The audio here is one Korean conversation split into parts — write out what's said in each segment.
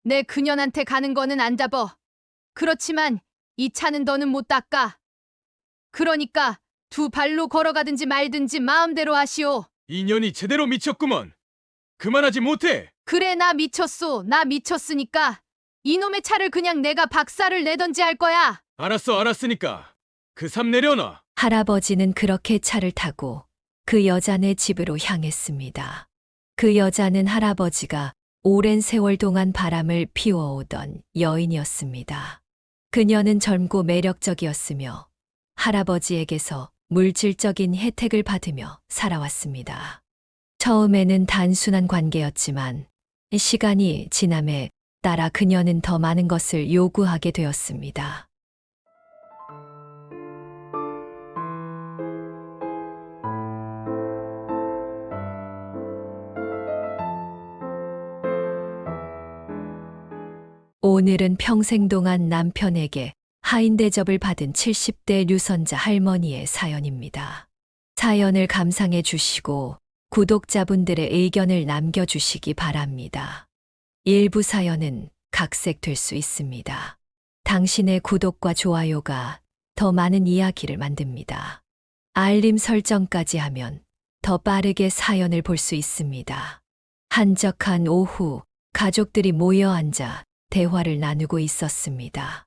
내 그년한테 가는 거는 안 잡어. 그렇지만 이 차는 더는 못 닦아. 그러니까 두 발로 걸어가든지 말든지 마음대로 하시오. 인연이 제대로 미쳤구먼. 그만하지 못해. 그래, 나 미쳤소. 나 미쳤으니까 이놈의 차를 그냥 내가 박살을 내던지 할 거야. 알았으니까 그 삶 내려놔. 할아버지는 그렇게 차를 타고 그 여자네 집으로 향했습니다. 그 여자는 할아버지가 오랜 세월 동안 바람을 피워오던 여인이었습니다. 그녀는 젊고 매력적이었으며 할아버지에게서 물질적인 혜택을 받으며 살아왔습니다. 처음에는 단순한 관계였지만 시간이 지남에 따라 그녀는 더 많은 것을 요구하게 되었습니다. 오늘은 평생 동안 남편에게 하인 대접을 받은 70대 류선자 할머니의 사연입니다. 사연을 감상해 주시고 구독자분들의 의견을 남겨주시기 바랍니다. 일부 사연은 각색될 수 있습니다. 당신의 구독과 좋아요가 더 많은 이야기를 만듭니다. 알림 설정까지 하면 더 빠르게 사연을 볼 수 있습니다. 한적한 오후, 가족들이 모여 앉아 대화를 나누고 있었습니다.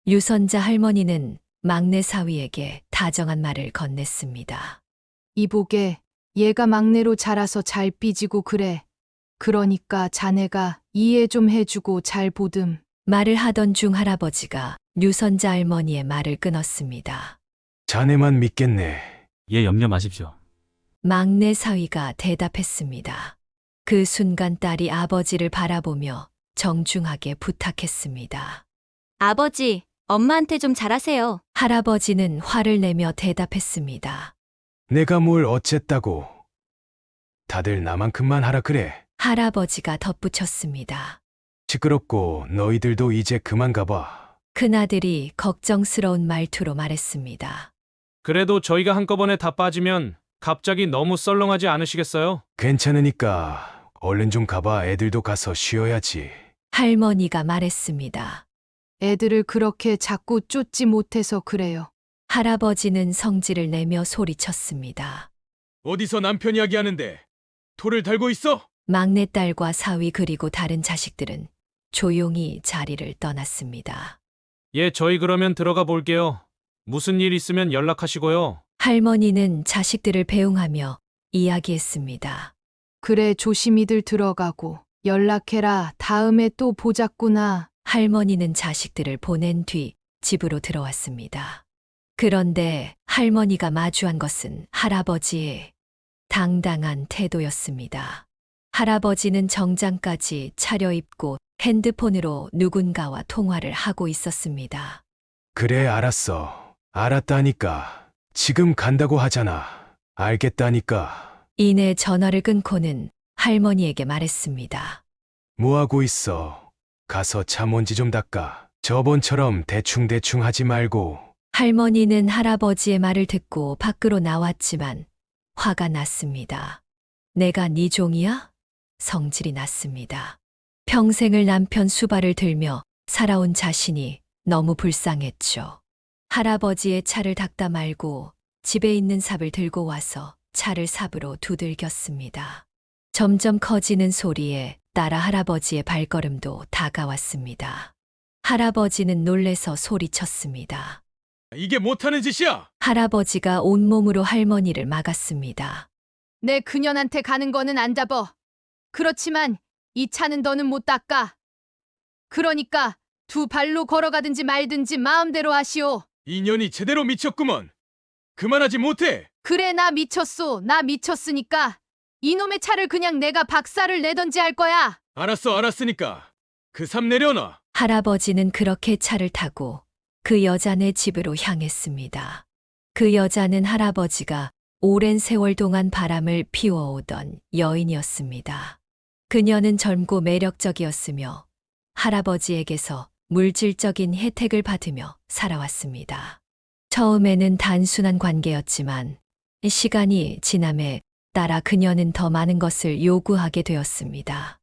유선자 할머니는 막내 사위에게 다정한 말을 건넸습니다. 이보게, 얘가 막내로 자라서 잘 삐지고 그래. 그러니까 자네가 이해 좀 해주고 잘 보듬. 말을 하던 중 할아버지가 유선자 할머니의 말을 끊었습니다. 자네만 믿겠네. 예, 염려 마십시오. 막내 사위가 대답했습니다. 그 순간 딸이 아버지를 바라보며 정중하게 부탁했습니다. 아버지, 엄마한테 좀 잘하세요. 할아버지는 화를 내며 대답했습니다. 내가 뭘 어쨌다고. 다들 나만큼만 하라 그래. 할아버지가 덧붙였습니다. 시끄럽고 너희들도 이제 그만 가봐. 큰아들이 걱정스러운 말투로 말했습니다. 그래도 저희가 한꺼번에 다 빠지면 갑자기 너무 썰렁하지 않으시겠어요? 괜찮으니까 얼른 좀 가봐. 애들도 가서 쉬어야지. 할머니가 말했습니다. 애들을 그렇게 자꾸 쫓지 못해서 그래요. 할아버지는 성질을 내며 소리쳤습니다. 어디서 남편 이야기하는데 돌을 달고 있어? 막내딸과 사위 그리고 다른 자식들은 조용히 자리를 떠났습니다. 예, 저희 그러면 들어가 볼게요. 무슨 일 있으면 연락하시고요. 할머니는 자식들을 배웅하며 이야기했습니다. 그래, 조심히들 들어가고 연락해라. 다음에 또 보자꾸나. 할머니는 자식들을 보낸 뒤 집으로 들어왔습니다. 그런데 할머니가 마주한 것은 할아버지의 당당한 태도였습니다. 할아버지는 정장까지 차려입고 핸드폰으로 누군가와 통화를 하고 있었습니다. 그래, 알았어. 알았다니까. 지금 간다고 하잖아. 알겠다니까. 이내 전화를 끊고는 할머니에게 말했습니다. 뭐하고 있어? 가서 차 먼지 좀 닦아. 저번처럼 대충대충 하지 말고. 할머니는 할아버지의 말을 듣고 밖으로 나왔지만 화가 났습니다. 내가 네 종이야? 성질이 났습니다. 평생을 남편 수발을 들며 살아온 자신이 너무 불쌍했죠. 할아버지의 차를 닦다 말고 집에 있는 삽을 들고 와서 차를 삽으로 두들겼습니다. 점점 커지는 소리에 따라 할아버지의 발걸음도 다가왔습니다. 할아버지는 놀래서 소리쳤습니다. 이게 못하는 짓이야! 할아버지가 온몸으로 할머니를 막았습니다. 내 그년한테 가는 거는 안 잡어. 그렇지만 이 차는 더는 못 닦아. 그러니까 두 발로 걸어가든지 말든지 마음대로 하시오. 인연이 제대로 미쳤구먼. 그만하지 못해. 그래, 나 미쳤소. 나 미쳤으니까 이놈의 차를 그냥 내가 박살을 내던지 할 거야. 알았으니까 그 삶 내려놔. 할아버지는 그렇게 차를 타고 그 여자네 집으로 향했습니다. 그 여자는 할아버지가 오랜 세월 동안 바람을 피워오던 여인이었습니다. 그녀는 젊고 매력적이었으며 할아버지에게서 물질적인 혜택을 받으며 살아왔습니다. 처음에는 단순한 관계였지만 시간이 지남에 따라 그녀는 더 많은 것을 요구하게 되었습니다.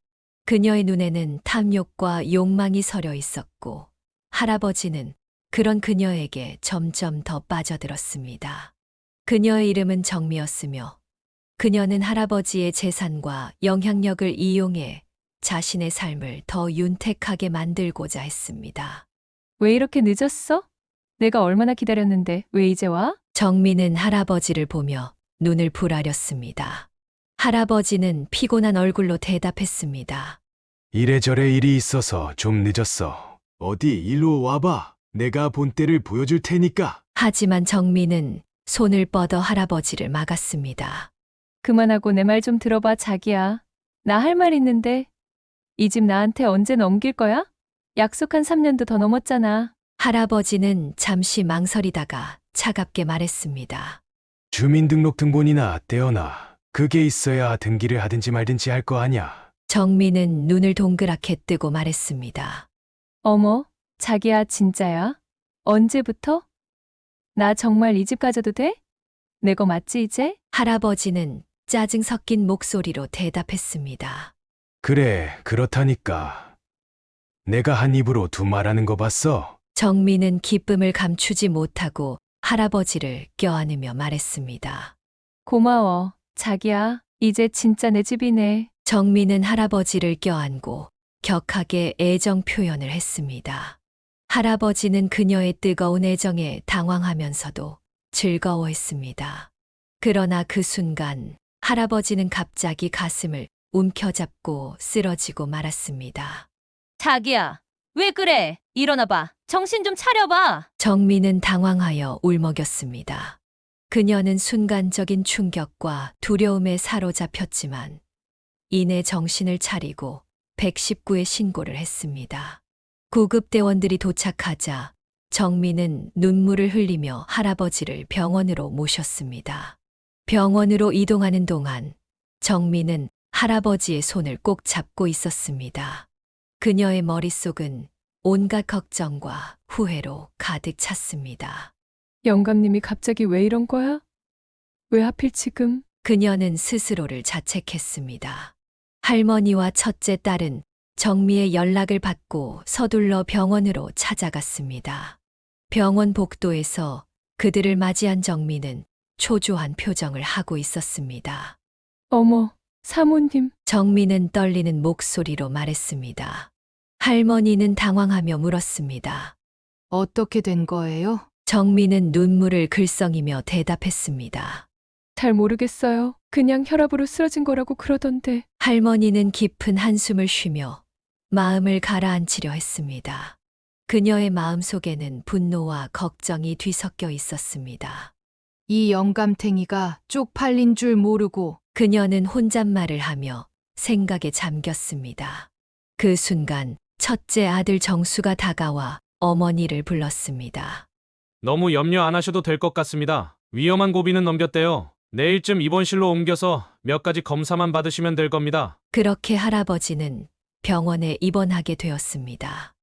그녀의 눈에는 탐욕과 욕망이 서려 있었고 할아버지는 그런 그녀에게 점점 더 빠져들었습니다. 그녀의 이름은 정미였으며 그녀는 할아버지의 재산과 영향력을 이용해 자신의 삶을 더 윤택하게 만들고자 했습니다. 왜 이렇게 늦었어? 내가 얼마나 기다렸는데 왜 이제 와? 정미는 할아버지를 보며 눈을 부라렸습니다. 할아버지는 피곤한 얼굴로 대답했습니다. 이래저래 일이 있어서 좀 늦었어. 어디 일로 와봐. 내가 본때를 보여줄 테니까. 하지만 정미는 손을 뻗어 할아버지를 막았습니다. 그만하고 내 말 좀 들어봐, 자기야. 나 할 말 있는데 이 집 나한테 언제 넘길 거야? 약속한 3년도 더 넘었잖아. 할아버지는 잠시 망설이다가 차갑게 말했습니다. 주민등록등본이나 떼어놔. 그게 있어야 등기를 하든지 말든지 할 거 아냐. 정미는 눈을 동그랗게 뜨고 말했습니다. 어머, 자기야, 진짜야? 언제부터? 나 정말 이 집 가져도 돼? 내 거 맞지 이제? 할아버지는 짜증 섞인 목소리로 대답했습니다. 그래, 그렇다니까. 내가 한 입으로 두 말하는 거 봤어? 정미는 기쁨을 감추지 못하고 할아버지를 껴안으며 말했습니다. 고마워, 자기야. 이제 진짜 내 집이네. 정미는 할아버지를 껴안고 격하게 애정 표현을 했습니다. 할아버지는 그녀의 뜨거운 애정에 당황하면서도 즐거워했습니다. 그러나 그 순간 할아버지는 갑자기 가슴을 움켜잡고 쓰러지고 말았습니다. 자기야, 왜 그래? 일어나봐. 정신 좀 차려봐. 정미는 당황하여 울먹였습니다. 그녀는 순간적인 충격과 두려움에 사로잡혔지만 이내 정신을 차리고 119에 신고를 했습니다. 구급대원들이 도착하자 정미는 눈물을 흘리며 할아버지를 병원으로 모셨습니다. 병원으로 이동하는 동안 정미는 할아버지의 손을 꼭 잡고 있었습니다. 그녀의 머릿속은 온갖 걱정과 후회로 가득 찼습니다. 영감님이 갑자기 왜 이런 거야? 왜 하필 지금? 그녀는 스스로를 자책했습니다. 할머니와 첫째 딸은 정미의 연락을 받고 서둘러 병원으로 찾아갔습니다. 병원 복도에서 그들을 맞이한 정미는 초조한 표정을 하고 있었습니다. 어머, 사모님. 정미는 떨리는 목소리로 말했습니다. 할머니는 당황하며 물었습니다. 어떻게 된 거예요? 정미는 눈물을 글썽이며 대답했습니다. 잘 모르겠어요. 그냥 혈압으로 쓰러진 거라고 그러던데. 할머니는 깊은 한숨을 쉬며 마음을 가라앉히려 했습니다. 그녀의 마음속에는 분노와 걱정이 뒤섞여 있었습니다. 이 영감탱이가 쪽팔린 줄 모르고 그녀는 혼잣말을 하며 생각에 잠겼습니다. 그 순간 첫째 아들 정수가 다가와 어머니를 불렀습니다. 너무 염려 안 하셔도 될 것 같습니다. 위험한 고비는 넘겼대요. 내일쯤 입원실로 옮겨서 몇 가지 검사만 받으시면 될 겁니다. 그렇게 할아버지는 병원에 입원하게 되었습니다.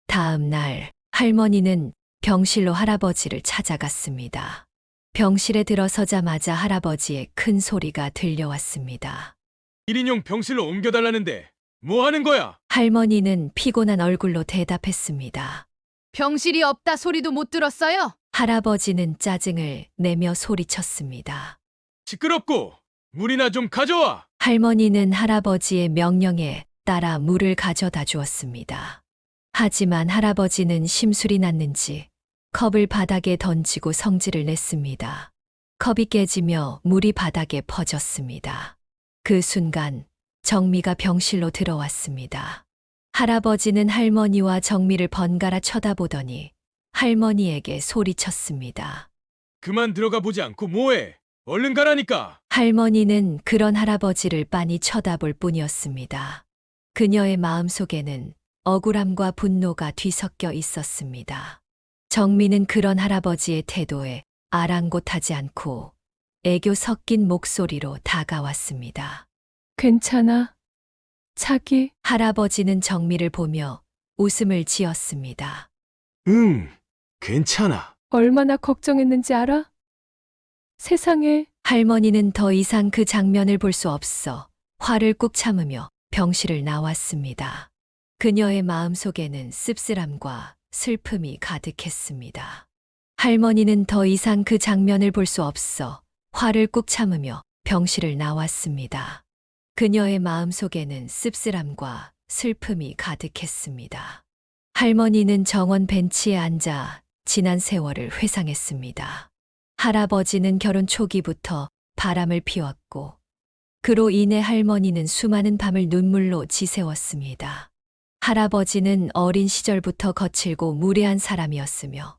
다음 날 할머니는 병실로 할아버지를 찾아갔습니다. 병실에 들어서자마자 할아버지의 큰 소리가 들려왔습니다. 1인용 병실로 옮겨달라는데 뭐 하는 거야? 할머니는 피곤한 얼굴로 대답했습니다. 병실이 없다 소리도 못 들었어요? 할아버지는 짜증을 내며 소리쳤습니다. 시끄럽고 물이나 좀 가져와. 할머니는 할아버지의 명령에 따라 물을 가져다 주었습니다. 하지만 할아버지는 심술이 났는지 컵을 바닥에 던지고 성질을 냈습니다. 컵이 깨지며 물이 바닥에 퍼졌습니다. 그 순간 정미가 병실로 들어왔습니다. 할아버지는 할머니와 정미를 번갈아 쳐다보더니 할머니에게 소리쳤습니다. 그만 들어가 보지 않고 뭐해? 얼른 가라니까. 할머니는 그런 할아버지를 빤히 쳐다볼 뿐이었습니다. 그녀의 마음속에는 억울함과 분노가 뒤섞여 있었습니다. 정미는 그런 할아버지의 태도에 아랑곳하지 않고 애교 섞인 목소리로 다가왔습니다. 괜찮아. 자기. 할아버지는 정미를 보며 웃음을 지었습니다. 응, 괜찮아. 얼마나 걱정했는지 알아? 세상에. 할머니는 더 이상 그 장면을 볼 수 없어 화를 꾹 참으며 병실을 나왔습니다. 그녀의 마음속에는 씁쓸함과 슬픔이 가득했습니다. 할머니는 더 이상 그 장면을 볼 수 없어 화를 꾹 참으며 병실을 나왔습니다. 그녀의 마음속에는 씁쓸함과 슬픔이 가득했습니다. 할머니는 정원 벤치에 앉아 지난 세월을 회상했습니다. 할아버지는 결혼 초기부터 바람을 피웠고 그로 인해 할머니는 수많은 밤을 눈물로 지새웠습니다. 할아버지는 어린 시절부터 거칠고 무례한 사람이었으며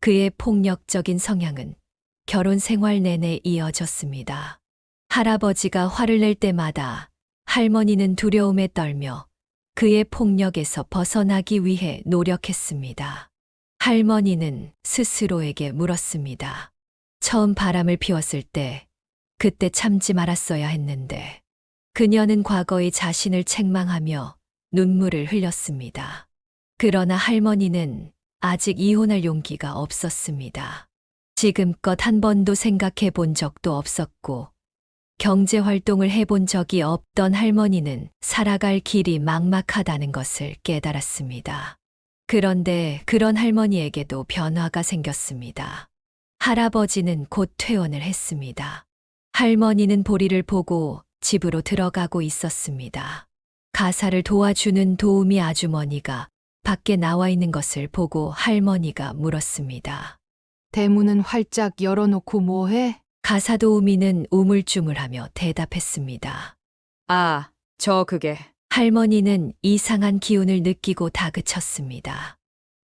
그의 폭력적인 성향은 결혼 생활 내내 이어졌습니다. 할아버지가 화를 낼 때마다 할머니는 두려움에 떨며 그의 폭력에서 벗어나기 위해 노력했습니다. 할머니는 스스로에게 물었습니다. 처음 바람을 피웠을 때 그때 참지 말았어야 했는데 그녀는 과거의 자신을 책망하며 눈물을 흘렸습니다. 그러나 할머니는 아직 이혼할 용기가 없었습니다. 지금껏 한 번도 생각해 본 적도 없었고 경제 활동을 해본 적이 없던 할머니는 살아갈 길이 막막하다는 것을 깨달았습니다. 그런데 그런 할머니에게도 변화가 생겼습니다. 할아버지는 곧 퇴원을 했습니다. 할머니는 보리를 보고 집으로 들어가고 있었습니다. 가사를 도와주는 도우미 아주머니가 밖에 나와 있는 것을 보고 할머니가 물었습니다. 대문은 활짝 열어놓고 뭐해? 가사 도우미는 우물쭈물하며 대답했습니다. 아, 그게. 할머니는 이상한 기운을 느끼고 다그쳤습니다.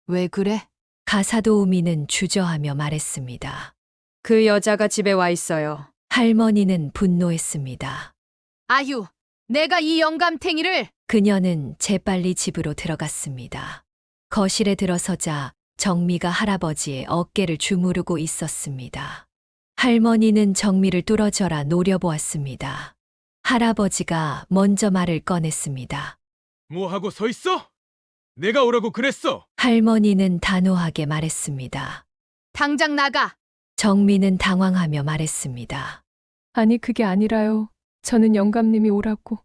왜 그래? 가사 도우미는 주저하며 말했습니다. 그 여자가 집에 와 있어요. 할머니는 분노했습니다. 아휴, 내가 이 영감탱이를! 그녀는 재빨리 집으로 들어갔습니다. 거실에 들어서자 정미가 할아버지의 어깨를 주무르고 있었습니다. 할머니는 정미를 뚫어져라 노려보았습니다. 할아버지가 먼저 말을 꺼냈습니다. 뭐하고 서 있어? 내가 오라고 그랬어. 할머니는 단호하게 말했습니다. 당장 나가! 정미는 당황하며 말했습니다. 아니, 그게 아니라요. 저는 영감님이 오라고.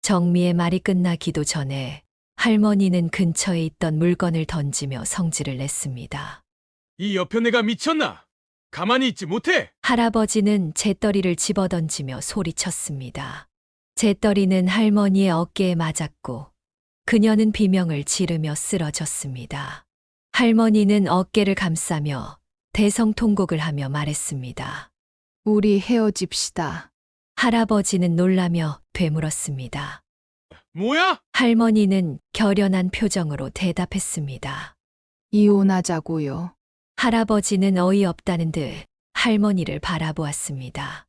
정미의 말이 끝나기도 전에 할머니는 근처에 있던 물건을 던지며 성질을 냈습니다. 이 여편네가 미쳤나? 가만히 있지 못해. 할아버지는 재떨이를 집어던지며 소리쳤습니다. 재떨이는 할머니의 어깨에 맞았고 그녀는 비명을 지르며 쓰러졌습니다. 할머니는 어깨를 감싸며 대성통곡을 하며 말했습니다. 우리 헤어집시다. 할아버지는 놀라며 되물었습니다. 뭐야? 할머니는 결연한 표정으로 대답했습니다. 이혼하자고요. 할아버지는 어이없다는 듯 할머니를 바라보았습니다.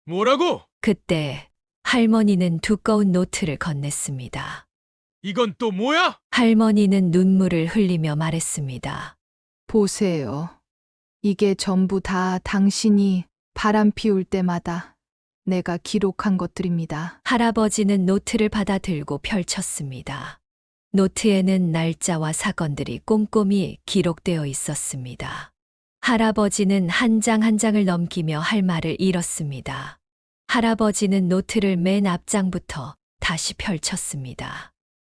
뭐라고? 그때 할머니는 두꺼운 노트를 건넸습니다. 이건 또 뭐야? 할머니는 눈물을 흘리며 말했습니다. 보세요. 이게 전부 다 당신이 바람 피울 때마다 내가 기록한 것들입니다. 할아버지는 노트를 받아들고 펼쳤습니다. 노트에는 날짜와 사건들이 꼼꼼히 기록되어 있었습니다. 할아버지는 한 장 한 장을 넘기며 할 말을 잃었습니다. 할아버지는 노트를 맨 앞장부터 다시 펼쳤습니다.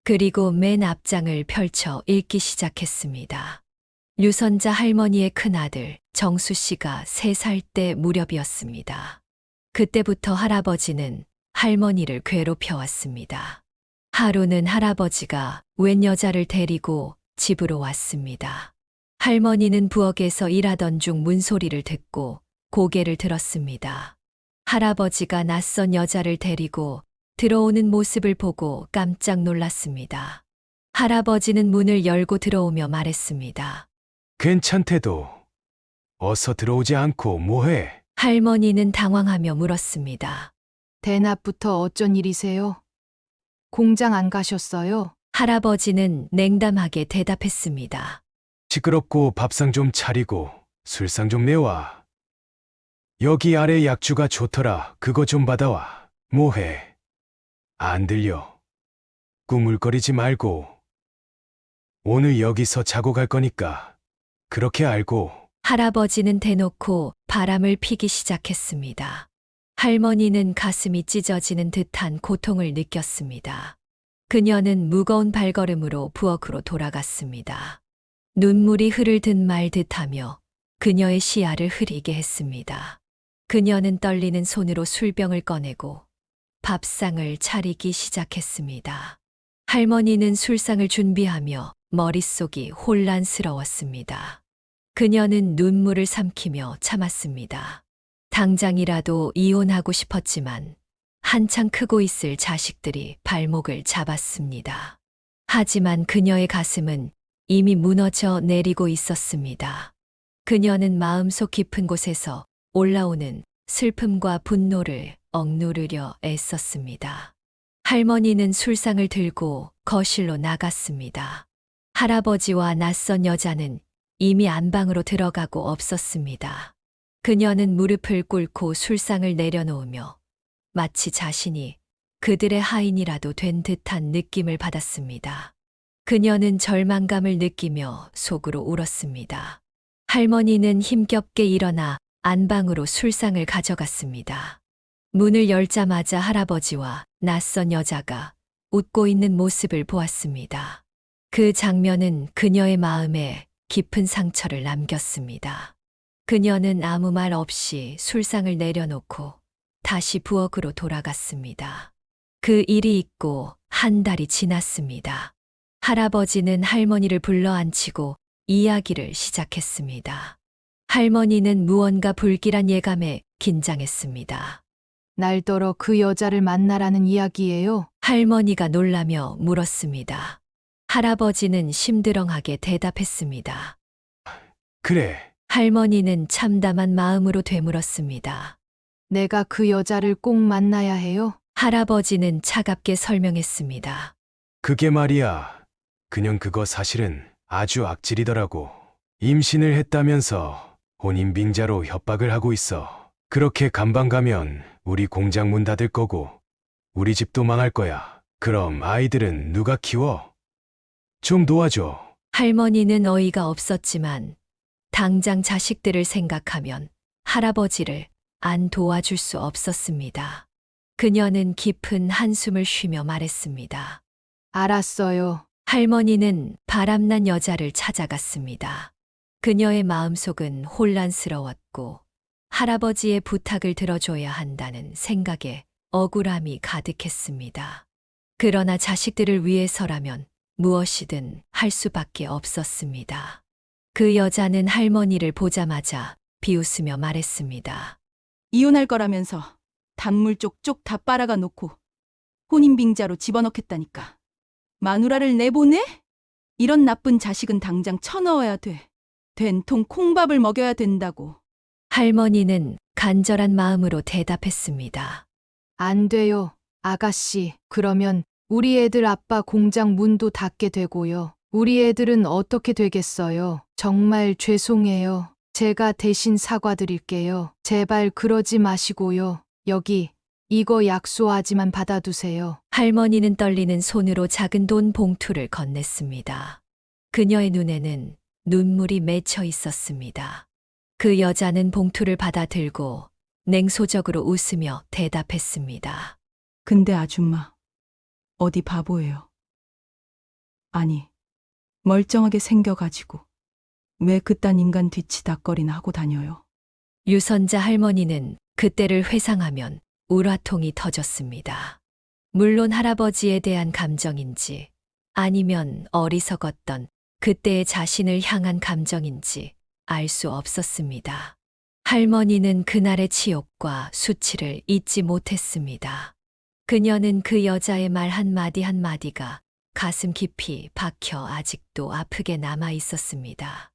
그리고 맨 앞장을 펼쳐 읽기 시작했습니다. 유선자 할머니의 큰아들 정수 씨가 3살 때 무렵이었습니다. 그때부터 할아버지는 할머니를 괴롭혀왔습니다. 하루는 할아버지가 웬 여자를 데리고 집으로 왔습니다. 할머니는 부엌에서 일하던 중 문소리를 듣고 고개를 들었습니다. 할아버지가 낯선 여자를 데리고 들어오는 모습을 보고 깜짝 놀랐습니다. 할아버지는 문을 열고 들어오며 말했습니다. 괜찮대도. 어서 들어오지 않고 뭐해? 할머니는 당황하며 물었습니다. 대낮부터 어쩐 일이세요? 공장 안 가셨어요? 할아버지는 냉담하게 대답했습니다. 시끄럽고 밥상 좀 차리고 술상 좀 내와. 여기 아래 약주가 좋더라. 그거 좀 받아와. 뭐해? 안 들려. 꾸물거리지 말고. 오늘 여기서 자고 갈 거니까 그렇게 알고. 할아버지는 대놓고 바람을 피기 시작했습니다. 할머니는 가슴이 찢어지는 듯한 고통을 느꼈습니다. 그녀는 무거운 발걸음으로 부엌으로 돌아갔습니다. 눈물이 흐르듯 말듯 하며 그녀의 시야를 흐리게 했습니다. 그녀는 떨리는 손으로 술병을 꺼내고 밥상을 차리기 시작했습니다. 할머니는 술상을 준비하며 머릿속이 혼란스러웠습니다. 그녀는 눈물을 삼키며 참았습니다. 당장이라도 이혼하고 싶었지만 한창 크고 있을 자식들이 발목을 잡았습니다. 하지만 그녀의 가슴은 이미 무너져 내리고 있었습니다. 그녀는 마음속 깊은 곳에서 올라오는 슬픔과 분노를 억누르려 애썼습니다. 할머니는 술상을 들고 거실로 나갔습니다. 할아버지와 낯선 여자는 이미 안방으로 들어가고 없었습니다. 그녀는 무릎을 꿇고 술상을 내려놓으며 마치 자신이 그들의 하인이라도 된 듯한 느낌을 받았습니다. 그녀는 절망감을 느끼며 속으로 울었습니다. 할머니는 힘겹게 일어나 안방으로 술상을 가져갔습니다. 문을 열자마자 할아버지와 낯선 여자가 웃고 있는 모습을 보았습니다. 그 장면은 그녀의 마음에 깊은 상처를 남겼습니다. 그녀는 아무 말 없이 술상을 내려놓고 다시 부엌으로 돌아갔습니다. 그 일이 있고 한 달이 지났습니다. 할아버지는 할머니를 불러 앉히고 이야기를 시작했습니다. 할머니는 무언가 불길한 예감에 긴장했습니다. 날더러 그 여자를 만나라는 이야기예요. 할머니가 놀라며 물었습니다. 할아버지는 심드렁하게 대답했습니다. 그래, 할머니는 참담한 마음으로 되물었습니다. 내가 그 여자를 꼭 만나야 해요. 할아버지는 차갑게 설명했습니다. 그게 말이야. 그냥 그거 사실은 아주 악질이더라고. 임신을 했다면서 혼인빙자로 협박을 하고 있어. 그렇게 감방 가면 우리 공장 문 닫을 거고 우리 집도 망할 거야. 그럼 아이들은 누가 키워? 좀 도와줘. 할머니는 어이가 없었지만 당장 자식들을 생각하면 할아버지를 안 도와줄 수 없었습니다. 그녀는 깊은 한숨을 쉬며 말했습니다. 알았어요. 할머니는 바람난 여자를 찾아갔습니다. 그녀의 마음속은 혼란스러웠고 할아버지의 부탁을 들어줘야 한다는 생각에 억울함이 가득했습니다. 그러나 자식들을 위해서라면 무엇이든 할 수밖에 없었습니다. 그 여자는 할머니를 보자마자 비웃으며 말했습니다. 이혼할 거라면서 단물 쪽쪽 다 빨아가 놓고 혼인빙자로 집어넣겠다니까. 마누라를 내보내? 이런 나쁜 자식은 당장 쳐넣어야 돼. 된통 콩밥을 먹여야 된다고. 할머니는 간절한 마음으로 대답했습니다. 안 돼요. 아가씨, 그러면 우리 애들 아빠 공장 문도 닫게 되고요. 우리 애들은 어떻게 되겠어요? 정말 죄송해요. 제가 대신 사과드릴게요. 제발 그러지 마시고요. 여기, 이거 약소하지만 받아두세요. 할머니는 떨리는 손으로 작은 돈 봉투를 건넸습니다. 그녀의 눈에는 눈물이 맺혀 있었습니다. 그 여자는 봉투를 받아 들고 냉소적으로 웃으며 대답했습니다. 근데 아줌마, 어디 바보예요? 아니, 멀쩡하게 생겨가지고 왜 그딴 인간 뒤치다꺼리나 하고 다녀요? 유선자 할머니는 그때를 회상하면 울화통이 터졌습니다. 물론 할아버지에 대한 감정인지 아니면 어리석었던 그때의 자신을 향한 감정인지 알 수 없었습니다. 할머니는 그날의 치욕과 수치를 잊지 못했습니다. 그녀는 그 여자의 말 한마디 한마디가 가슴 깊이 박혀 아직도 아프게 남아 있었습니다.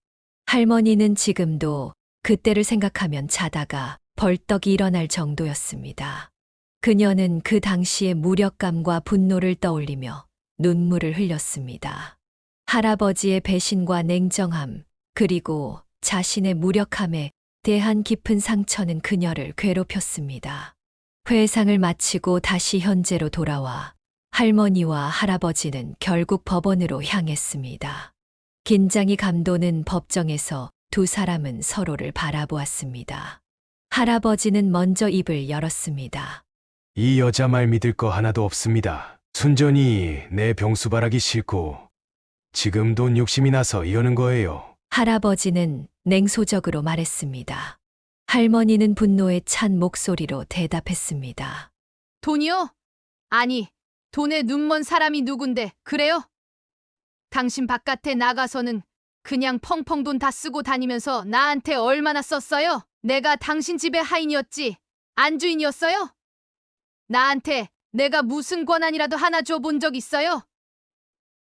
할머니는 지금도 그때를 생각하면 자다가 벌떡 일어날 정도였습니다. 그녀는 그 당시의 무력감과 분노를 떠올리며 눈물을 흘렸습니다. 할아버지의 배신과 냉정함, 그리고 자신의 무력함에 대한 깊은 상처는 그녀를 괴롭혔습니다. 회상을 마치고 다시 현재로 돌아와 할머니와 할아버지는 결국 법원으로 향했습니다. 긴장이 감도는 법정에서 두 사람은 서로를 바라보았습니다. 할아버지는 먼저 입을 열었습니다. 이 여자 말 믿을 거 하나도 없습니다. 순전히 내 병수 바라기 싫고 지금 돈 욕심이 나서 이러는 거예요. 할아버지는 냉소적으로 말했습니다. 할머니는 분노에 찬 목소리로 대답했습니다. 돈이요? 아니, 돈에 눈먼 사람이 누군데, 그래요? 당신 바깥에 나가서는 그냥 펑펑 돈 다 쓰고 다니면서 나한테 얼마나 썼어요? 내가 당신 집의 하인이었지, 안주인이었어요? 나한테 내가 무슨 권한이라도 하나 줘본 적 있어요?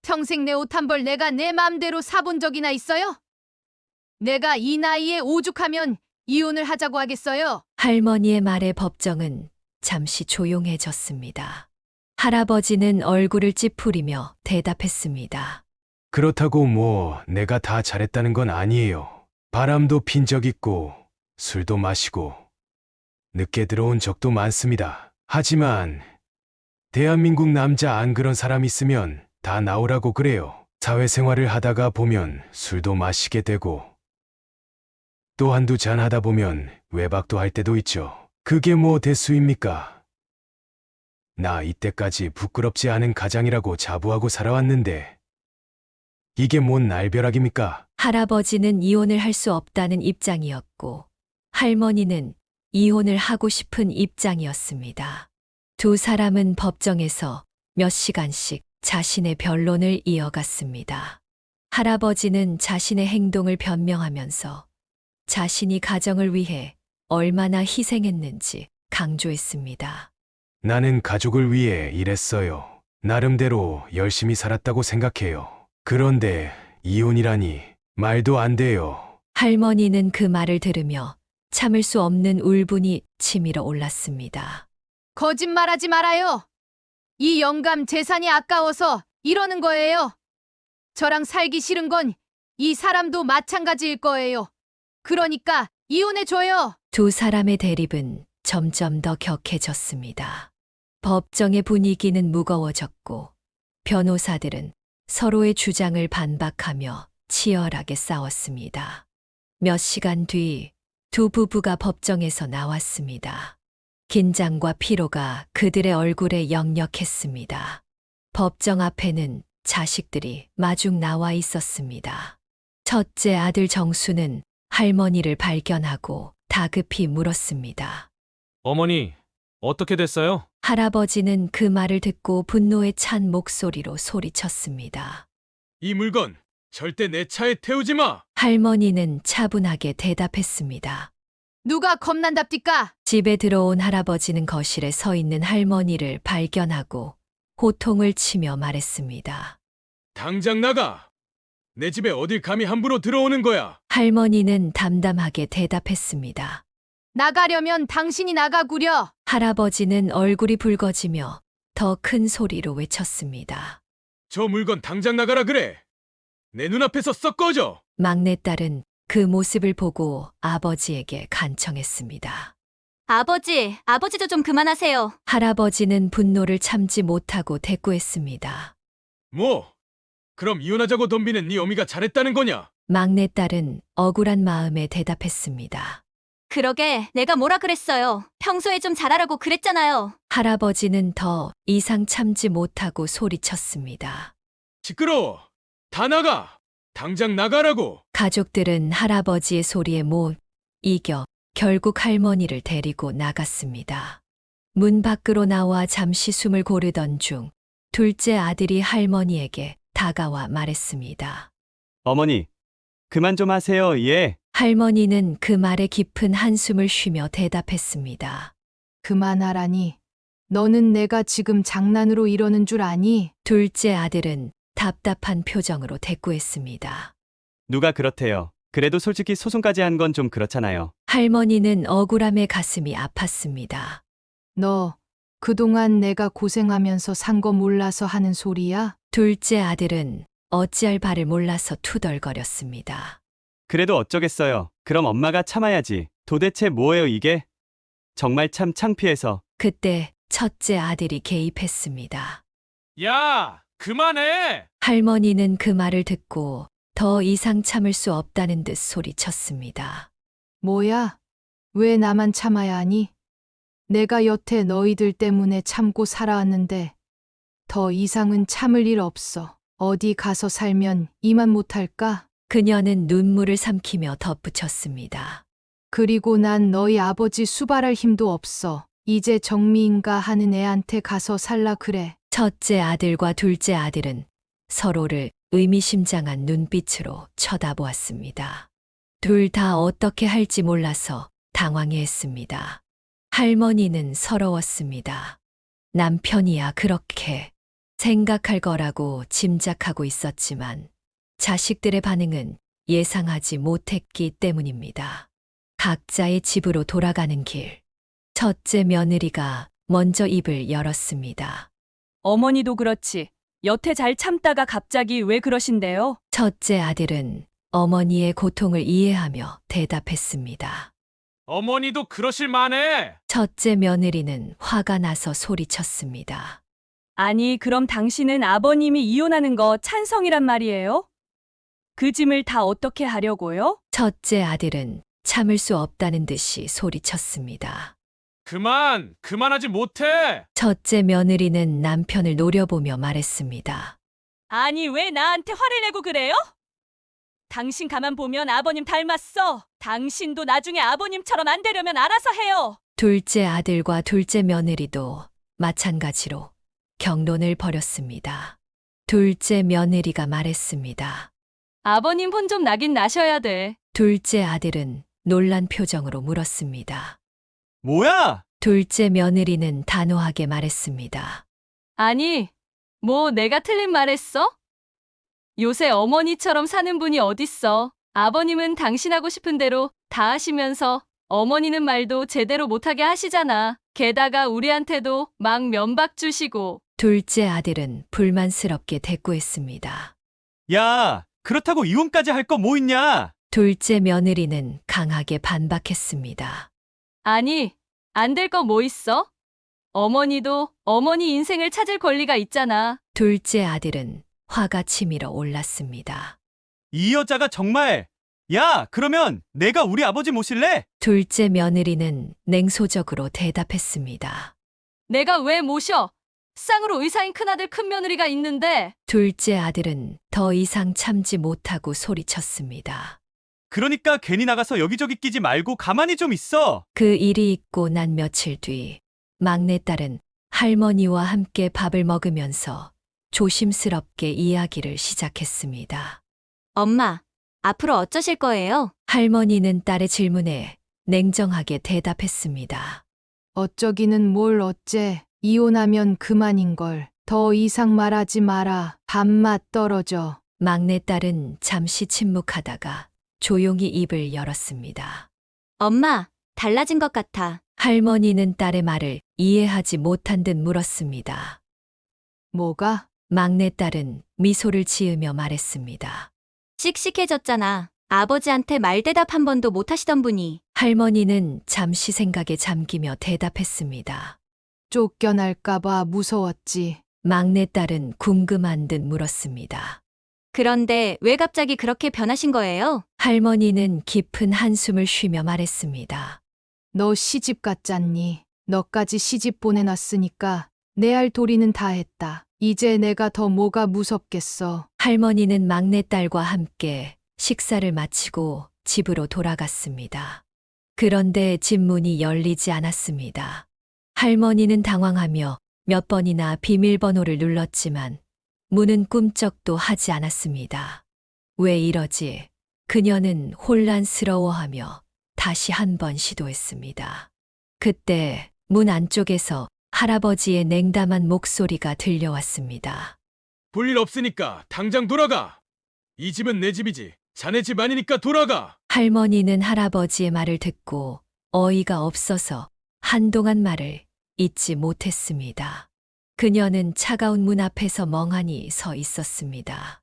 평생 내 옷 한 벌 내가 내 맘대로 사본 적이나 있어요? 내가 이 나이에 오죽하면 이혼을 하자고 하겠어요? 할머니의 말에 법정은 잠시 조용해졌습니다. 할아버지는 얼굴을 찌푸리며 대답했습니다. 그렇다고 뭐 내가 다 잘했다는 건 아니에요. 바람도 핀 적 있고 술도 마시고 늦게 들어온 적도 많습니다. 하지만 대한민국 남자 안 그런 사람 있으면 다 나오라고 그래요. 사회생활을 하다가 보면 술도 마시게 되고 또 한두 잔 하다 보면 외박도 할 때도 있죠. 그게 뭐 대수입니까? 나 이때까지 부끄럽지 않은 가장이라고 자부하고 살아왔는데 이게 뭔 날벼락입니까? 할아버지는 이혼을 할 수 없다는 입장이었고, 할머니는 이혼을 하고 싶은 입장이었습니다. 두 사람은 법정에서 몇 시간씩 자신의 변론을 이어갔습니다. 할아버지는 자신의 행동을 변명하면서 자신이 가정을 위해 얼마나 희생했는지 강조했습니다. 나는 가족을 위해 일했어요. 나름대로 열심히 살았다고 생각해요. 그런데 이혼이라니 말도 안 돼요. 할머니는 그 말을 들으며 참을 수 없는 울분이 치밀어 올랐습니다. 거짓말하지 말아요. 이 영감 재산이 아까워서 이러는 거예요. 저랑 살기 싫은 건 이 사람도 마찬가지일 거예요. 그러니까 이혼해줘요. 두 사람의 대립은 점점 더 격해졌습니다. 법정의 분위기는 무거워졌고, 변호사들은 서로의 주장을 반박하며 치열하게 싸웠습니다. 몇 시간 뒤 두 부부가 법정에서 나왔습니다. 긴장과 피로가 그들의 얼굴에 역력했습니다. 법정 앞에는 자식들이 마중 나와 있었습니다. 첫째 아들 정수는 할머니를 발견하고 다급히 물었습니다. 어머니, 어떻게 됐어요? 할아버지는 그 말을 듣고 분노에 찬 목소리로 소리쳤습니다. 이 물건 절대 내 차에 태우지 마! 할머니는 차분하게 대답했습니다. 누가 겁난답디까? 집에 들어온 할아버지는 거실에 서 있는 할머니를 발견하고 호통을 치며 말했습니다. 당장 나가! 내 집에 어딜 감히 함부로 들어오는 거야! 할머니는 담담하게 대답했습니다. 나가려면 당신이 나가구려. 할아버지는 얼굴이 붉어지며 더 큰 소리로 외쳤습니다. 저 물건 당장 나가라 그래! 내 눈앞에서 썩 꺼져! 막내딸은 그 모습을 보고 아버지에게 간청했습니다. 아버지도 좀 그만하세요. 할아버지는 분노를 참지 못하고 대꾸했습니다. 뭐? 그럼 이혼하자고 덤비는 네 어미가 잘했다는 거냐? 막내딸은 억울한 마음에 대답했습니다. 그러게 내가 뭐라 그랬어요. 평소에 좀 잘하라고 그랬잖아요. 할아버지는 더 이상 참지 못하고 소리쳤습니다. 시끄러워! 다 나가! 당장 나가라고! 가족들은 할아버지의 소리에 못 이겨 결국 할머니를 데리고 나갔습니다. 문 밖으로 나와 잠시 숨을 고르던 중 둘째 아들이 할머니에게 다가와 말했습니다. 어머니, 그만 좀 하세요, 예. 할머니는 그 말에 깊은 한숨을 쉬며 대답했습니다. 그만하라니. 너는 내가 지금 장난으로 이러는 줄 아니? 둘째 아들은 답답한 표정으로 대꾸했습니다. 누가 그렇대요. 그래도 솔직히 소송까지 한 건 좀 그렇잖아요. 할머니는 억울함에 가슴이 아팠습니다. 너 그동안 내가 고생하면서 산 거 몰라서 하는 소리야? 둘째 아들은 어찌할 바를 몰라서 투덜거렸습니다. 그래도 어쩌겠어요. 그럼 엄마가 참아야지. 도대체 뭐예요, 이게? 정말 참 창피해서. 그때 첫째 아들이 개입했습니다. 야, 그만해! 할머니는 그 말을 듣고 더 이상 참을 수 없다는 듯 소리쳤습니다. 뭐야? 왜 나만 참아야 하니? 내가 여태 너희들 때문에 참고 살아왔는데 더 이상은 참을 일 없어. 어디 가서 살면 이만 못할까? 그녀는 눈물을 삼키며 덧붙였습니다. 그리고 난 너희 아버지 수발할 힘도 없어. 이제 정미인가 하는 애한테 가서 살라 그래. 첫째 아들과 둘째 아들은 서로를 의미심장한 눈빛으로 쳐다보았습니다. 둘 다 어떻게 할지 몰라서 당황해했습니다. 할머니는 서러웠습니다. 남편이야 그렇게 생각할 거라고 짐작하고 있었지만 자식들의 반응은 예상하지 못했기 때문입니다. 각자의 집으로 돌아가는 길. 첫째 며느리가 먼저 입을 열었습니다. 어머니도 그렇지. 여태 잘 참다가 갑자기 왜 그러신데요? 첫째 아들은 어머니의 고통을 이해하며 대답했습니다. 어머니도 그러실 만해. 첫째 며느리는 화가 나서 소리쳤습니다. 아니, 그럼 당신은 아버님이 이혼하는 거 찬성이란 말이에요? 그 짐을 다 어떻게 하려고요? 첫째 아들은 참을 수 없다는 듯이 소리쳤습니다. 그만하지 못해. 첫째 며느리는 남편을 노려보며 말했습니다. 아니, 왜 나한테 화를 내고 그래요? 당신 가만 보면 아버님 닮았어. 당신도 나중에 아버님처럼 안 되려면 알아서 해요. 둘째 아들과 둘째 며느리도 마찬가지로 격론을 벌였습니다. 둘째 며느리가 말했습니다. 아버님 혼 좀 나긴 나셔야 돼. 둘째 아들은 놀란 표정으로 물었습니다. 뭐야? 둘째 며느리는 단호하게 말했습니다. 아니, 뭐 내가 틀린 말 했어? 요새 어머니처럼 사는 분이 어딨어. 아버님은 당신 하고 싶은 대로 다 하시면서 어머니는 말도 제대로 못하게 하시잖아. 게다가 우리한테도 막 면박 주시고. 둘째 아들은 불만스럽게 대꾸했습니다. 야, 그렇다고 이혼까지 할 거 뭐 있냐? 둘째 며느리는 강하게 반박했습니다. 아니, 안 될 거 뭐 있어? 어머니도 어머니 인생을 찾을 권리가 있잖아. 둘째 아들은 화가 치밀어 올랐습니다. 이 여자가 정말. 야, 그러면 내가 우리 아버지 모실래? 둘째 며느리는 냉소적으로 대답했습니다. 내가 왜 모셔? 쌍으로 의사인 큰아들 큰며느리가 있는데. 둘째 아들은 더 이상 참지 못하고 소리쳤습니다. 그러니까 괜히 나가서 여기저기 끼지 말고 가만히 좀 있어. 그 일이 있고 난 며칠 뒤 막내딸은 할머니와 함께 밥을 먹으면서 조심스럽게 이야기를 시작했습니다. 엄마, 앞으로 어쩌실 거예요? 할머니는 딸의 질문에 냉정하게 대답했습니다. 어쩌기는 뭘 어째. 이혼하면 그만인걸. 더 이상 말하지 마라. 밥맛 떨어져. 막내딸은 잠시 침묵하다가 조용히 입을 열었습니다. 엄마, 달라진 것 같아. 할머니는 딸의 말을 이해하지 못한 듯 물었습니다. 뭐가? 막내딸은 미소를 지으며 말했습니다. 씩씩해졌잖아. 아버지한테 말대답 한 번도 못 하시던 분이. 할머니는 잠시 생각에 잠기며 대답했습니다. 쫓겨날까봐 무서웠지. 막내딸은 궁금한 듯 물었습니다. 그런데 왜 갑자기 그렇게 변하신 거예요? 할머니는 깊은 한숨을 쉬며 말했습니다. 너 시집 갔잖니. 너까지 시집 보내놨으니까 내 할 도리는 다 했다. 이제 내가 더 뭐가 무섭겠어. 할머니는 막내딸과 함께 식사를 마치고 집으로 돌아갔습니다. 그런데 집 문이 열리지 않았습니다. 할머니는 당황하며 몇 번이나 비밀번호를 눌렀지만 문은 꿈쩍도 하지 않았습니다. 왜 이러지? 그녀는 혼란스러워하며 다시 한 번 시도했습니다. 그때 문 안쪽에서 할아버지의 냉담한 목소리가 들려왔습니다. 볼일 없으니까 당장 돌아가. 이 집은 내 집이지. 자네 집 아니니까 돌아가. 할머니는 할아버지의 말을 듣고 어이가 없어서 한동안 말을 잇지 못했습니다. 그녀는 차가운 문 앞에서 멍하니 서 있었습니다.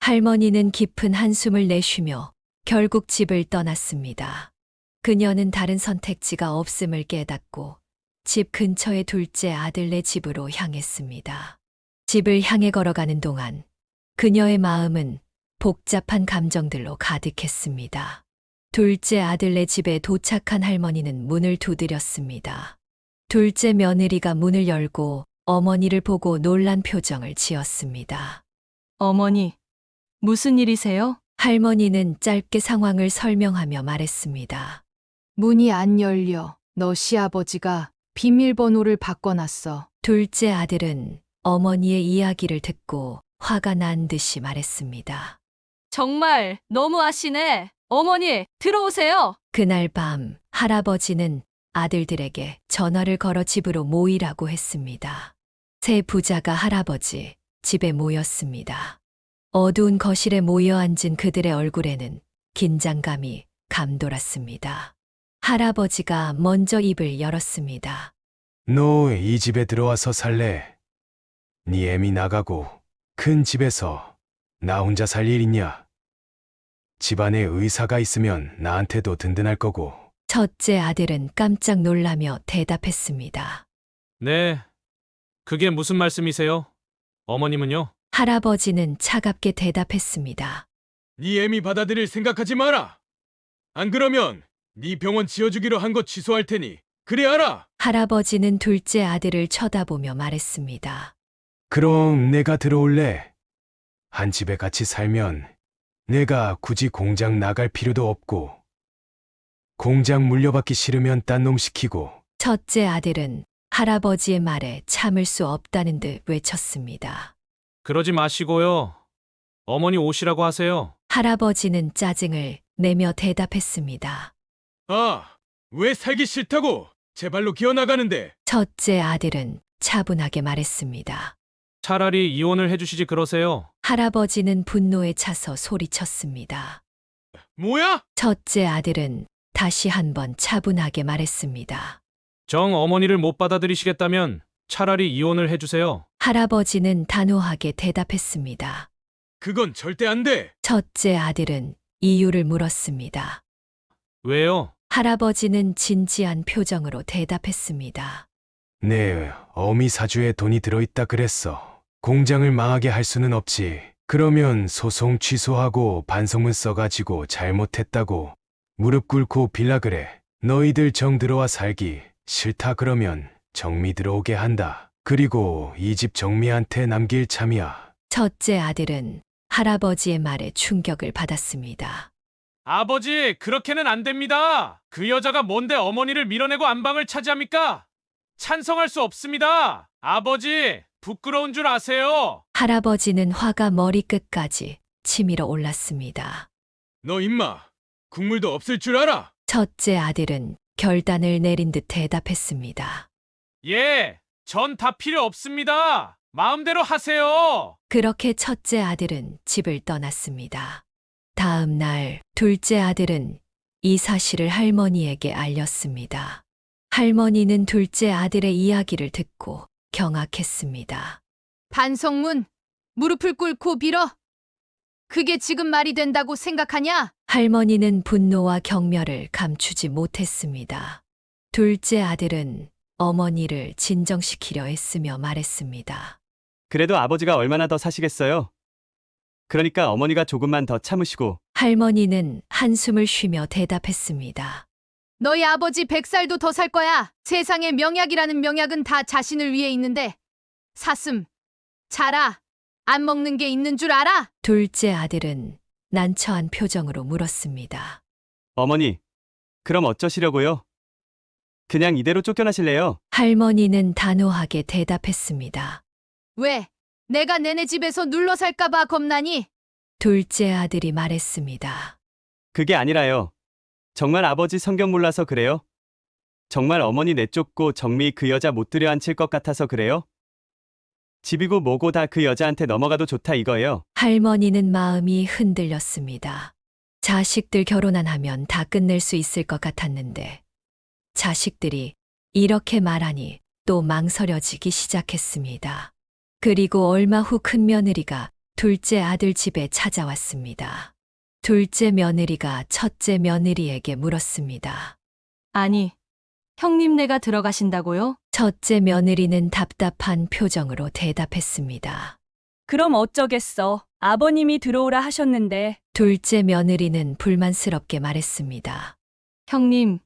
할머니는 깊은 한숨을 내쉬며 결국 집을 떠났습니다. 그녀는 다른 선택지가 없음을 깨닫고 집 근처의 둘째 아들네 집으로 향했습니다. 집을 향해 걸어가는 동안 그녀의 마음은 복잡한 감정들로 가득했습니다. 둘째 아들네 집에 도착한 할머니는 문을 두드렸습니다. 둘째 며느리가 문을 열고 어머니를 보고 놀란 표정을 지었습니다. 어머니, 무슨 일이세요? 할머니는 짧게 상황을 설명하며 말했습니다. 문이 안 열려. 너 시아버지가 비밀번호를 바꿔놨어. 둘째 아들은 어머니의 이야기를 듣고 화가 난 듯이 말했습니다. 정말 너무하시네. 어머니, 들어오세요. 그날 밤 할아버지는 아들들에게 전화를 걸어 집으로 모이라고 했습니다. 세 부자가 할아버지 집에 모였습니다. 어두운 거실에 모여 앉은 그들의 얼굴에는 긴장감이 감돌았습니다. 할아버지가 먼저 입을 열었습니다. 너 이 집에 들어와서 살래? 네 애미 나가고 큰 집에서 나 혼자 살 일 있냐? 집안에 의사가 있으면 나한테도 든든할 거고. 첫째 아들은 깜짝 놀라며 대답했습니다. 네. 그게 무슨 말씀이세요? 어머님은요? 할아버지는 차갑게 대답했습니다. 네 애미 받아들일 생각하지 마라. 안 그러면 네 병원 지어주기로 한 거 취소할 테니 그래 알아. 할아버지는 둘째 아들을 쳐다보며 말했습니다. 그럼 내가 들어올래. 한 집에 같이 살면 내가 굳이 공장 나갈 필요도 없고 공장 물려받기 싫으면 딴 놈 시키고. 첫째 아들은 할아버지의 말에 참을 수 없다는 듯 외쳤습니다. 그러지 마시고요. 어머니 오시라고 하세요. 할아버지는 짜증을 내며 대답했습니다. 아, 왜 살기 싫다고? 제 발로 기어나가는데. 첫째 아들은 차분하게 말했습니다. 차라리 이혼을 해주시지 그러세요. 할아버지는 분노에 차서 소리쳤습니다. 뭐야? 첫째 아들은 다시 한번 차분하게 말했습니다. 정 어머니를 못 받아들이시겠다면 차라리 이혼을 해주세요. 할아버지는 단호하게 대답했습니다. 그건 절대 안 돼. 첫째 아들은 이유를 물었습니다. 왜요? 할아버지는 진지한 표정으로 대답했습니다. 네, 어미 사주에 돈이 들어있다 그랬어. 공장을 망하게 할 수는 없지. 그러면 소송 취소하고 반성문 써가지고 잘못했다고 무릎 꿇고 빌라 그래. 너희들 정 들어와 살기 싫다 그러면 정미 들어오게 한다. 그리고 이 집 정미한테 남길 참이야. 첫째 아들은 할아버지의 말에 충격을 받았습니다. 아버지, 그렇게는 안 됩니다. 그 여자가 뭔데 어머니를 밀어내고 안방을 차지합니까? 찬성할 수 없습니다. 아버지, 부끄러운 줄 아세요? 할아버지는 화가 머리끝까지 치밀어 올랐습니다. 너 임마, 국물도 없을 줄 알아? 첫째 아들은 결단을 내린 듯 대답했습니다. 예, 전 다 필요 없습니다. 마음대로 하세요. 그렇게 첫째 아들은 집을 떠났습니다. 다음 날 둘째 아들은 이 사실을 할머니에게 알렸습니다. 할머니는 둘째 아들의 이야기를 듣고 경악했습니다. 반성문, 무릎을 꿇고 빌어. 그게 지금 말이 된다고 생각하냐? 할머니는 분노와 경멸을 감추지 못했습니다. 둘째 아들은 어머니를 진정시키려 애쓰며 말했습니다. 그래도 아버지가 얼마나 더 사시겠어요? 그러니까 어머니가 조금만 더 참으시고. 할머니는 한숨을 쉬며 대답했습니다. 너희 아버지 100살도 더 살 거야. 세상에 명약이라는 명약은 다 자신을 위해 있는데 사슴, 자라, 안 먹는 게 있는 줄 알아? 둘째 아들은 난처한 표정으로 물었습니다. 어머니, 그럼 어쩌시려고요? 그냥 이대로 쫓겨나실래요? 할머니는 단호하게 대답했습니다. 왜? 내가 내내 집에서 눌러 살까봐 겁나니? 둘째 아들이 말했습니다. 그게 아니라요. 정말 아버지 성경 몰라서 그래요? 정말 어머니 내쫓고 정미 그 여자 못 들여앉힐 것 같아서 그래요? 집이고 뭐고 다 그 여자한테 넘어가도 좋다 이거예요. 할머니는 마음이 흔들렸습니다. 자식들 결혼 안 하면 다 끝낼 수 있을 것 같았는데 자식들이 이렇게 말하니 또 망설여지기 시작했습니다. 그리고 얼마 후 큰며느리가 둘째 아들 집에 찾아왔습니다. 둘째 며느리가 첫째 며느리에게 물었습니다. 아니, 형님네가 들어가신다고요? 첫째 며느리는 답답한 표정으로 대답했습니다. 그럼 어쩌겠어. 아버님이 들어오라 하셨는데 둘째 며느리는 불만스럽게 말했습니다. 형님,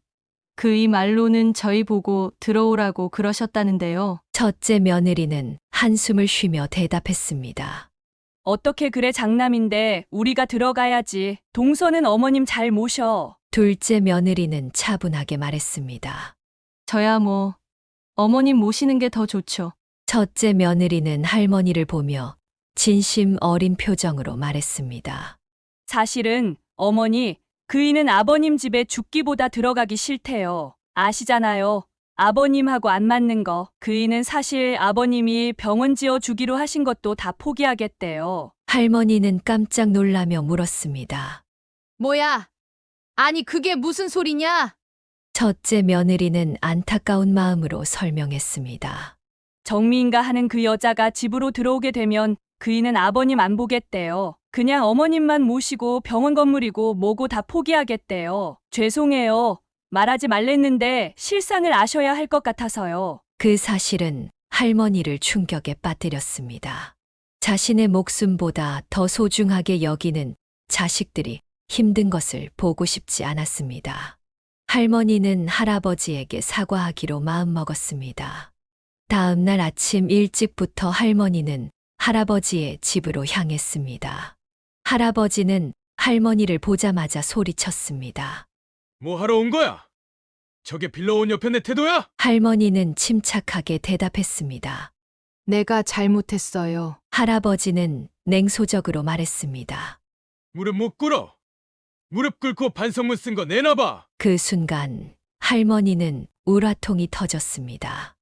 그 이 말로는 저희 보고 들어오라고 그러셨다는데요. 첫째 며느리는 한숨을 쉬며 대답했습니다. 어떻게 그래 장남인데 우리가 들어가야지. 동서는 어머님 잘 모셔. 둘째 며느리는 차분하게 말했습니다. 저야 뭐 어머님 모시는 게 더 좋죠. 첫째 며느리는 할머니를 보며 진심 어린 표정으로 말했습니다. 사실은 어머니, 그이는 아버님 집에 죽기보다 들어가기 싫대요. 아시잖아요. 아버님하고 안 맞는 거. 그이는 사실 아버님이 병원 지어 주기로 하신 것도 다 포기하겠대요. 할머니는 깜짝 놀라며 물었습니다. 뭐야? 아니, 그게 무슨 소리냐? 첫째 며느리는 안타까운 마음으로 설명했습니다. 정미인가 하는 그 여자가 집으로 들어오게 되면 그이는 아버님 안 보겠대요. 그냥 어머님만 모시고 병원 건물이고 뭐고 다 포기하겠대요. 죄송해요. 말하지 말랬는데 실상을 아셔야 할 것 같아서요. 그 사실은 할머니를 충격에 빠뜨렸습니다. 자신의 목숨보다 더 소중하게 여기는 자식들이 힘든 것을 보고 싶지 않았습니다. 할머니는 할아버지에게 사과하기로 마음먹었습니다. 다음 날 아침 일찍부터 할머니는 할아버지의 집으로 향했습니다. 할아버지는 할머니를 보자마자 소리쳤습니다. 뭐 하러 온 거야? 저게 빌려온 옆에 내 태도야? 할머니는 침착하게 대답했습니다. 내가 잘못했어요. 할아버지는 냉소적으로 말했습니다. 무릎 못 꿇어. 무릎 꿇고 반성문 쓴 거 내놔봐. 그 순간 할머니는 우라통이 터졌습니다.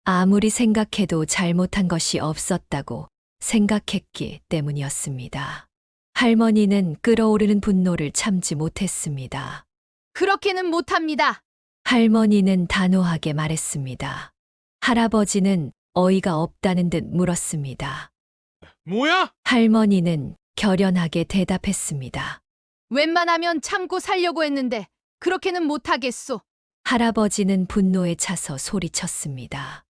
아무리 생각해도 잘못한 것이 없었다고 생각했기 때문이었습니다. 할머니는 끓어오르는 분노를 참지 못했습니다. 그렇게는 못합니다. 할머니는 단호하게 말했습니다. 할아버지는 어이가 없다는 듯 물었습니다. 뭐야? 할머니는 결연하게 대답했습니다. 웬만하면 참고 살려고 했는데 그렇게는 못하겠소. 할아버지는 분노에 차서 소리쳤습니다.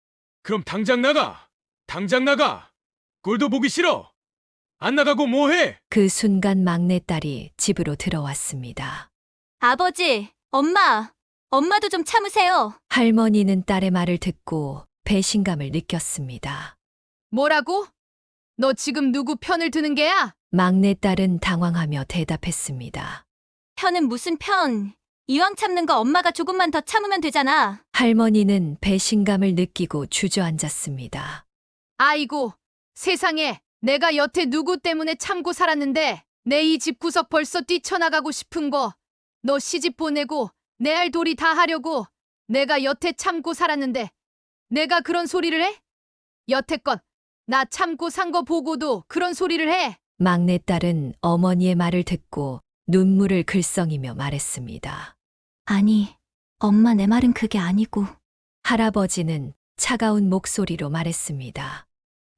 그럼 당장 나가. 당장 나가. 꼴도 보기 싫어. 안 나가고 뭐해? 그 순간 막내딸이 집으로 들어왔습니다. 아버지, 엄마도 좀 참으세요. 할머니는 딸의 말을 듣고 배신감을 느꼈습니다. 뭐라고? 너 지금 누구 편을 드는 게야? 막내딸은 당황하며 대답했습니다. 편은 무슨 편? 이왕 참는 거 엄마가 조금만 더 참으면 되잖아. 할머니는 배신감을 느끼고 주저앉았습니다. 아이고, 세상에, 내가 여태 누구 때문에 참고 살았는데 내 이 집구석 벌써 뛰쳐나가고 싶은 거. 너 시집 보내고 내 알 도리 다 하려고 내가 여태 참고 살았는데 내가 그런 소리를 해? 여태껏 나 참고 산 거 보고도 그런 소리를 해? 막내딸은 어머니의 말을 듣고 눈물을 글썽이며 말했습니다. 아니, 엄마 내 말은 그게 아니고. 할아버지는 차가운 목소리로 말했습니다.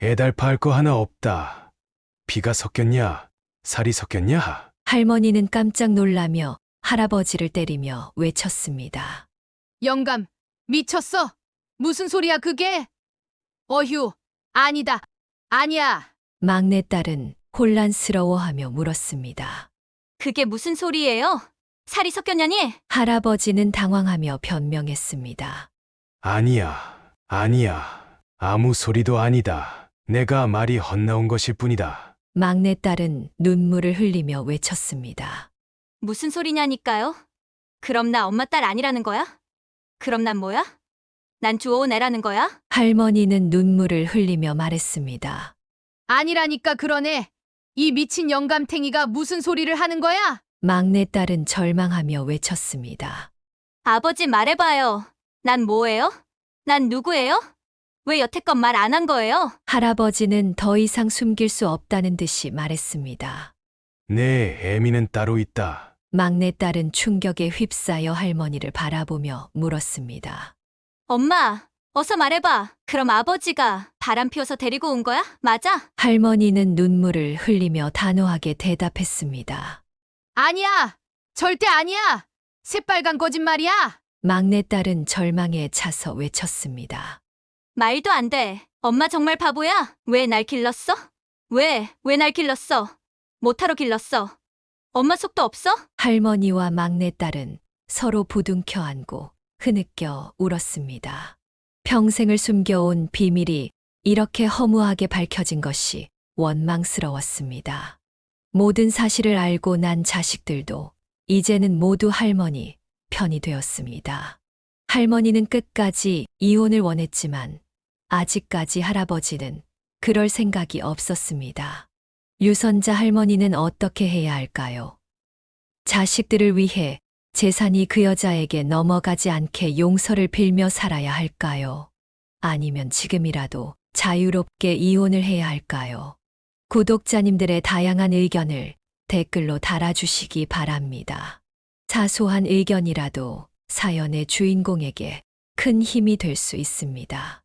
애달파할 거 하나 없다. 피가 섞였냐? 살이 섞였냐? 할머니는 깜짝 놀라며 할아버지를 때리며 외쳤습니다. 영감, 미쳤어? 무슨 소리야 그게? 어휴, 아니다. 아니야. 막내딸은 혼란스러워하며 물었습니다. 그게 무슨 소리예요? 살이 섞였냐니? 할아버지는 당황하며 변명했습니다. 아니야. 아니야. 아무 소리도 아니다. 내가 말이 헛나온 것일 뿐이다. 막내딸은 눈물을 흘리며 외쳤습니다. 무슨 소리냐니까요? 그럼 나 엄마 딸 아니라는 거야? 그럼 난 뭐야? 난 주워온 애라는 거야? 할머니는 눈물을 흘리며 말했습니다. 아니라니까 그러네. 이 미친 영감탱이가 무슨 소리를 하는 거야? 막내딸은 절망하며 외쳤습니다. 아버지 말해봐요. 난 뭐예요? 난 누구예요? 왜 여태껏 말 안 한 거예요? 할아버지는 더 이상 숨길 수 없다는 듯이 말했습니다. 내 애미는 따로 있다. 막내딸은 충격에 휩싸여 할머니를 바라보며 물었습니다. 엄마, 어서 말해봐. 그럼 아버지가 바람 피워서 데리고 온 거야? 맞아? 할머니는 눈물을 흘리며 단호하게 대답했습니다. 아니야. 절대 아니야. 새빨간 거짓말이야. 막내딸은 절망에 차서 외쳤습니다. 말도 안 돼. 엄마 정말 바보야? 왜 날 길렀어? 왜 날 길렀어? 못하러 길렀어? 엄마 속도 없어? 할머니와 막내딸은 서로 부둥켜 안고 흐느껴 울었습니다. 평생을 숨겨온 비밀이 이렇게 허무하게 밝혀진 것이 원망스러웠습니다. 모든 사실을 알고 난 자식들도 이제는 모두 할머니 편이 되었습니다. 할머니는 끝까지 이혼을 원했지만 아직까지 할아버지는 그럴 생각이 없었습니다. 유선자 할머니는 어떻게 해야 할까요? 자식들을 위해 재산이 그 여자에게 넘어가지 않게 용서를 빌며 살아야 할까요? 아니면 지금이라도 자유롭게 이혼을 해야 할까요? 구독자님들의 다양한 의견을 댓글로 달아주시기 바랍니다. 사소한 의견이라도 사연의 주인공에게 큰 힘이 될 수 있습니다.